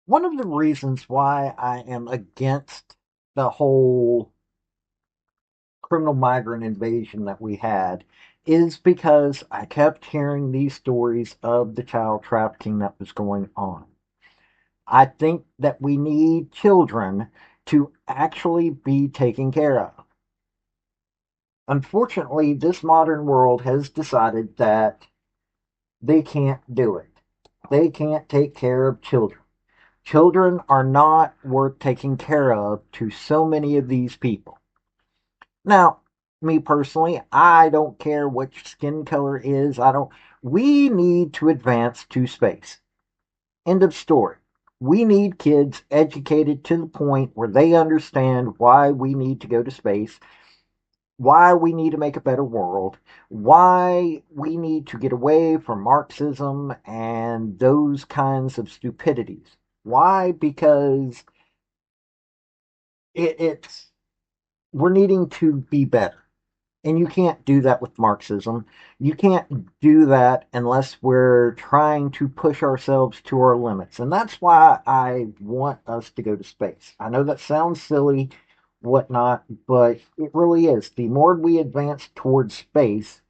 One of the reasons why I am against the whole criminal migrant invasion that we had is because I kept hearing these stories of the child trafficking that was going on. I think that we need children to actually be taken care of. Unfortunately, this modern world has decided that they can't do it. They can't take care of children. Children are not worth taking care of to so many of these people. Now, me personally, I don't care what your skin color is. I don't. We need to advance to space. End of story. We need kids educated to the point where they understand why we need to go to space, why we need to make a better world, why we need to get away from Marxism and those kinds of stupidities. Why? Because it's we're needing to be better. And you can't do that with Marxism. You can't do that unless we're trying to push ourselves to our limits. And that's why I want us to go to space. I know that sounds silly, whatnot, but it really is. The more we advance towards space,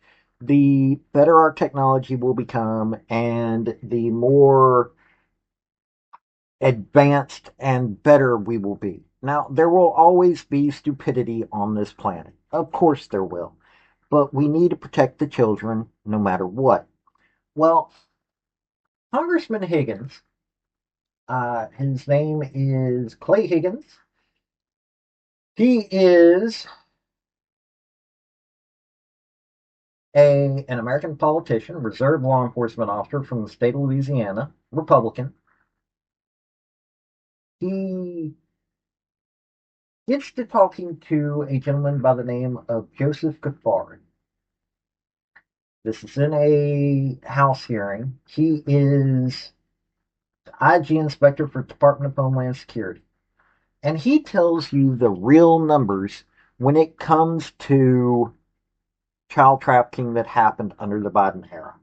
the better our technology will become, and the more advanced and better we will be. Now, there will always be stupidity on this planet. Of course, there will. But we need to protect the children no matter what. Well, Congressman Higgins, his name is Clay Higgins. He is an American politician, reserve law enforcement officer from the state of Louisiana, Republican. He gets to talking to a gentleman by the name of Joseph Cuffari. This is in a House hearing. He is IG inspector for Department of Homeland Security. And he tells you the real numbers when it comes to child trafficking that happened under the Biden era.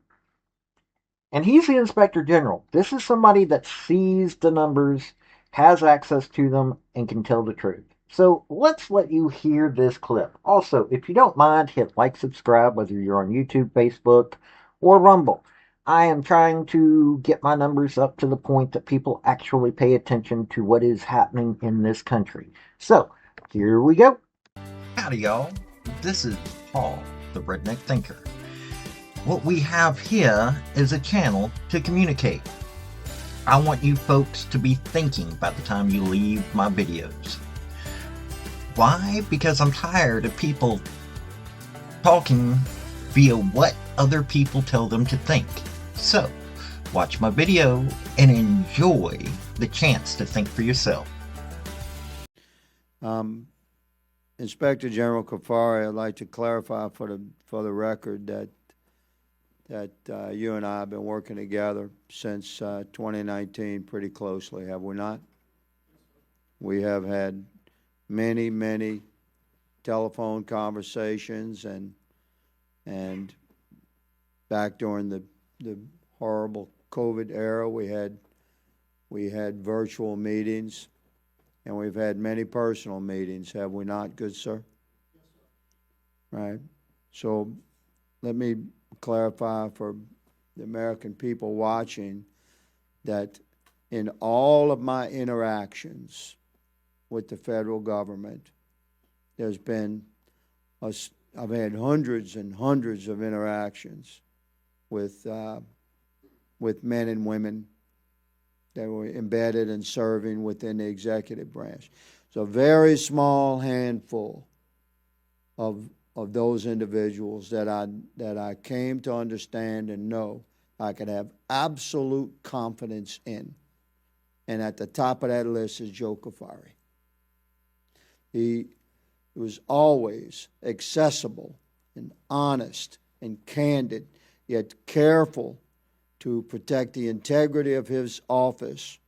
And he's the inspector general. This is somebody that sees the numbers, has access to them, and can tell the truth. So let's let you hear this clip. Also, if you don't mind, hit like, subscribe, whether you're on YouTube, Facebook, or Rumble. I am trying to get my numbers up to the point that people actually pay attention to what is happening in this country. So, here we go. Howdy, y'all. This is Paul, the Redneck Thinker. What we have here is a channel to communicate. I want you folks to be thinking by the time you leave my videos. Why? Because I'm tired of people talking via what other people tell them to think. So, watch my video and enjoy the chance to think for yourself. Inspector General Cuffari, I'd like to clarify for the record that you and I have been working together since 2019 pretty closely, have we not? We have had many telephone conversations and back during the horrible COVID era, we had virtual meetings, and we've had many personal meetings, have we not, good sir? Right. So let me clarify for the American people watching that in all of my interactions with the federal government, there's been I've had hundreds and hundreds of interactions with men and women that were embedded and serving within the executive branch. It's a very small handful of those individuals that I came to understand and know I could have absolute confidence in. And at the top of that list is Joe Cuffari. He was always accessible and honest and candid, yet careful to protect the integrity of his office,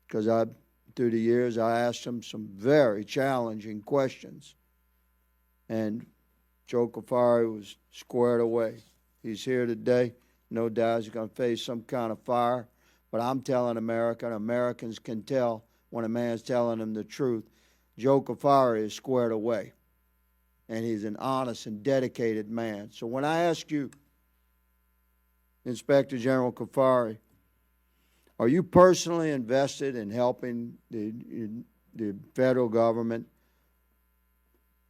because through the years, I asked him some very challenging questions. And Joe Cuffari was squared away. He's here today. No doubt he's going to face some kind of fire, But I'm telling America, and Americans can tell when a man's telling them the truth. Joe Cuffari is squared away, and he's an honest and dedicated man. So when I ask you, Inspector General Cuffari, are you personally invested in helping the federal government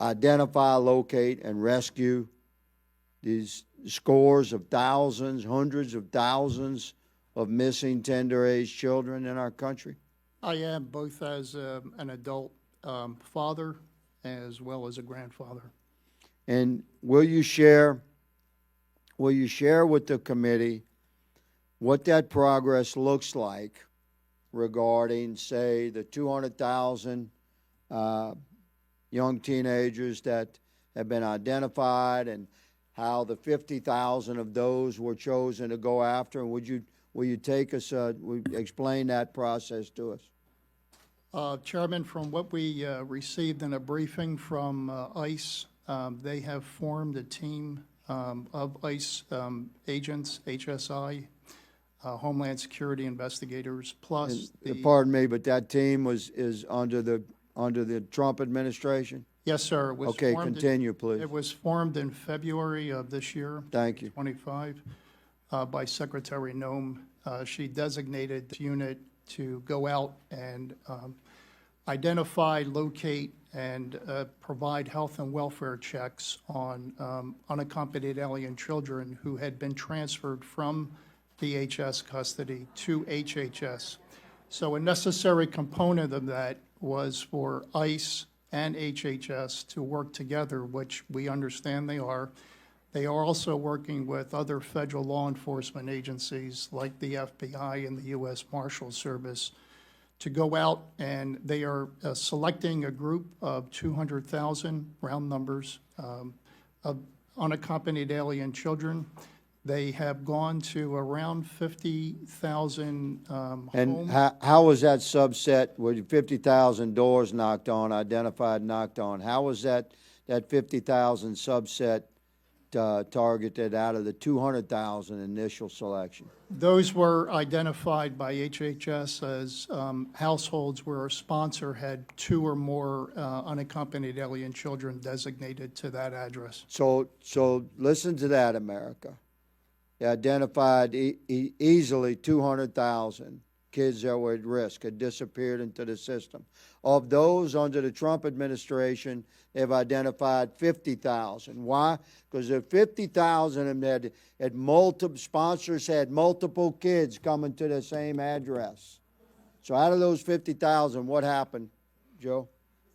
identify, locate, and rescue these scores of thousands, hundreds of thousands of missing tender-age children in our country? I am, both as an adult father as well as a grandfather. And will you share with the committee what that progress looks like regarding, say, the 200,000 young teenagers that have been identified, and how the 50,000 of those were chosen to go after? And will you take us, explain that process to us? Chairman, from what we received in a briefing from ICE, they have formed a team of ICE agents, HSI, Homeland Security investigators, plus Pardon me, but that team is under the Trump administration? Yes, sir. It was okay, continue, please. It was formed in February of this year. Thank you. 25, by Secretary Noem. She designated the unit to go out and identify, locate, and provide health and welfare checks on unaccompanied alien children who had been transferred from DHS custody to HHS. So a necessary component of that was for ICE and HHS to work together, which we understand they are. They are also working with other federal law enforcement agencies like the FBI and the U.S. Marshal Service to go out, and they are selecting a group of 200,000, round numbers, of unaccompanied alien children. They have gone to around 50,000 homes. And how was that subset, with 50,000 doors knocked on, identified, knocked on? How was that 50,000 subset targeted out of the 200,000 initial selection? Those were identified by HHS as households where a sponsor had 2 or more unaccompanied alien children designated to that address. So listen to that, America. They identified easily 200,000 kids that were at risk, had disappeared into the system. Of those under the Trump administration, they've identified 50,000. Why? Because the 50,000 had multiple sponsors, had multiple kids coming to the same address. So out of those 50,000, what happened, Joe?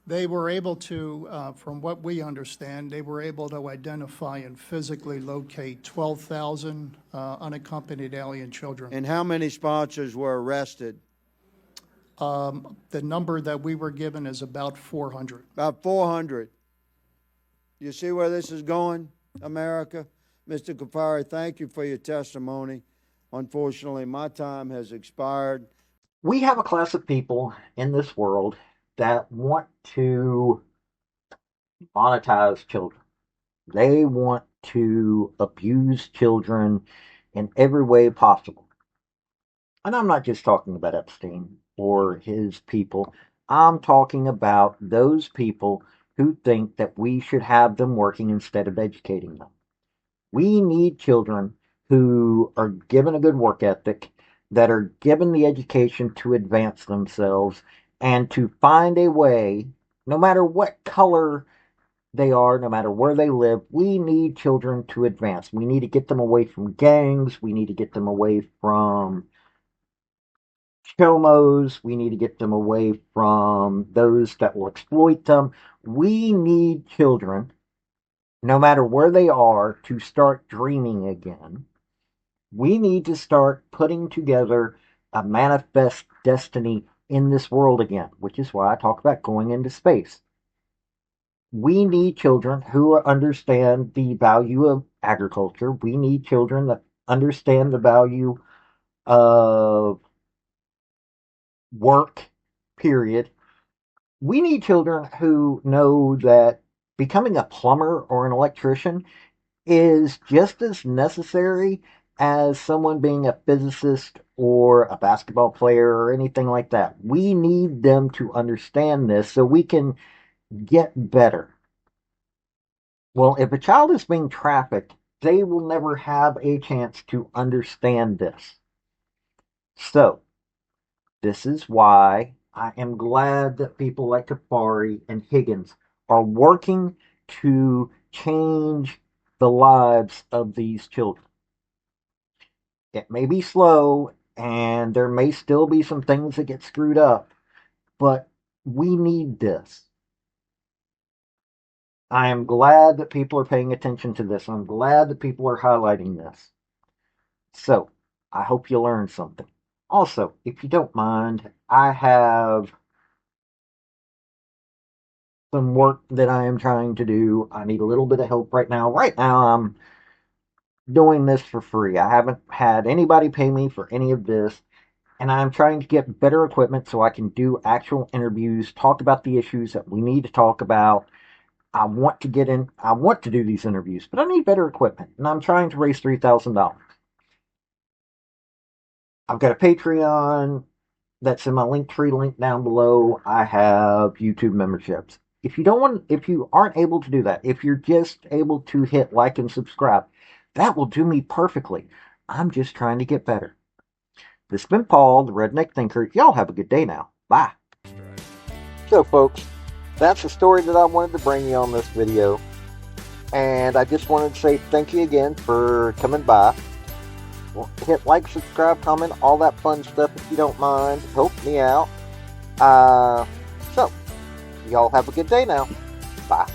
They were able to, from what we understand, they were able to identify and physically locate 12,000 unaccompanied alien children. And how many sponsors were arrested? The number that we were given is about 400. About 400. You see where this is going, America? Mr. Cuffari, thank you for your testimony. Unfortunately, my time has expired. We have a class of people in this world that want to monetize children. They want to abuse children in every way possible. And I'm not just talking about Epstein or his people. I'm talking about those people who think that we should have them working instead of educating them. We need children who are given a good work ethic, that are given the education to advance themselves and to find a way, no matter what color they are, no matter where they live. We need children to advance. We need to get them away from gangs. We need to get them away from chomos. We need to get them away from those that will exploit them. We need children, no matter where they are, to start dreaming again. We need to start putting together a manifest destiny in this world again, which is why I talk about going into space. We need children who understand the value of agriculture. We need children that understand the value of work, period. We need children who know that becoming a plumber or an electrician is just as necessary as someone being a physicist or a basketball player or anything like that. We need them to understand this so we can get better. Well, if a child is being trafficked, they will never have a chance to understand this. So, this is why I am glad that people like Cuffari and Higgins are working to change the lives of these children. It may be slow and there may still be some things that get screwed up, but we need this. I am glad that people are paying attention to this. I'm glad that people are highlighting this. So, I hope you learned something. Also, if you don't mind, I have some work that I am trying to do. I need a little bit of help right now. Right now, I'm doing this for free. I haven't had anybody pay me for any of this, and I'm trying to get better equipment so I can do actual interviews, talk about the issues that we need to talk about. I want to do these interviews, but I need better equipment, and I'm trying to raise $3,000. I've got a Patreon that's in my Linktree link down below. I have YouTube memberships. If you aren't able to do that, if you're just able to hit like and subscribe, that will do me perfectly. I'm just trying to get better. This has been Paul, the Redneck Thinker. Y'all have a good day now. Bye. So, folks, that's the story that I wanted to bring you on this video. And I just wanted to say thank you again for coming by. Well, hit like, subscribe, comment, all that fun stuff if you don't mind. Help me out. So, y'all have a good day now. Bye.